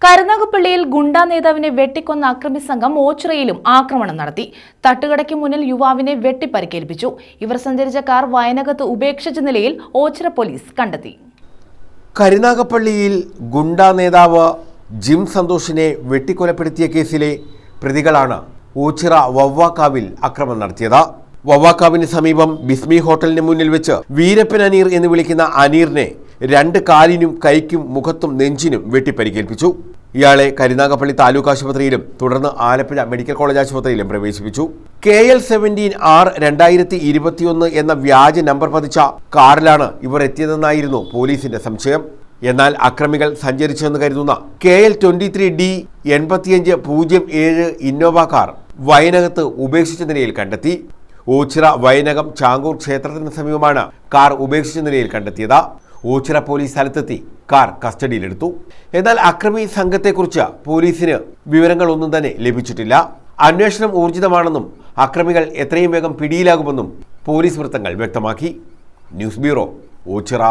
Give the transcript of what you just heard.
കരുനാഗപ്പള്ളിയിൽ ഗുണ്ടാ നേതാവിനെ വെട്ടിക്കൊന്ന അക്രമി സംഘം ഓച്ചിറയിലും ആക്രമണം നടത്തി. തട്ടുകടയ്ക്ക് മുന്നിൽ യുവാവിനെ വെട്ടിപ്പരിക്കേൽപ്പിച്ചു. ഇവർ സഞ്ചരിച്ച കാർ വയനകത്ത് ഉപേക്ഷിച്ച നിലയിൽ ഓച്ചിറ പോലീസ് കണ്ടെത്തി. കരുനാഗപ്പള്ളിയിൽ ഗുണ്ടാ നേതാവ് ജിം സന്തോഷിനെ വെട്ടിക്കൊലപ്പെടുത്തിയ കേസിലെ പ്രതികളാണ് ഓച്ചിറ വവ്വാക്കാവിൽ ആക്രമണം നടത്തിയത്. വവ്വാക്കാവിന് സമീപം ബിസ്മി ഹോട്ടലിന് മുന്നിൽ വെച്ച് വീരപ്പൻ അനീർ എന്ന് വിളിക്കുന്ന അനീറിനെ 2 കാലിനും കൈക്കും മുഖത്തും നെഞ്ചിനും വെട്ടിപ്പരിക്കേൽപ്പിച്ചു. ഇയാളെ കരുനാഗപ്പള്ളി താലൂക്ക് ആശുപത്രിയിലും തുടർന്ന് ആലപ്പുഴ മെഡിക്കൽ കോളേജ് ആശുപത്രിയിലും പ്രവേശിപ്പിച്ചു. KL17R2021 എന്ന വ്യാജ നമ്പർ പതിച്ച കാറിലാണ് ഇവർ എത്തിയതെന്നായിരുന്നു പോലീസിന്റെ സംശയം. എന്നാൽ അക്രമികൾ സഞ്ചരിച്ചെന്ന് കരുതുന്ന KL23D8507 ഇന്നോവ കാർ വയനകത്ത് ഉപേക്ഷിച്ച നിലയിൽ കണ്ടെത്തി. ഓച്ചിറ വയനകം ചാങ്കൂർ ക്ഷേത്രത്തിന് സമീപമാണ് കാർ ഉപേക്ഷിച്ച നിലയിൽ കണ്ടെത്തിയത്. ഓച്ചിറ പോലീസ് സ്ഥലത്തെത്തി കാർ കസ്റ്റഡിയിലെടുത്തു. എന്നാൽ അക്രമി സംഘത്തെക്കുറിച്ച് പോലീസിന് വിവരങ്ങളൊന്നും തന്നെ ലഭിച്ചിട്ടില്ല. അന്വേഷണം ഊർജിതമാണെന്നും അക്രമികൾ എത്രയും വേഗം പിടിയിലാകുമെന്നും പോലീസ് വൃത്തങ്ങൾ വ്യക്തമാക്കി. News bureau, Ochira.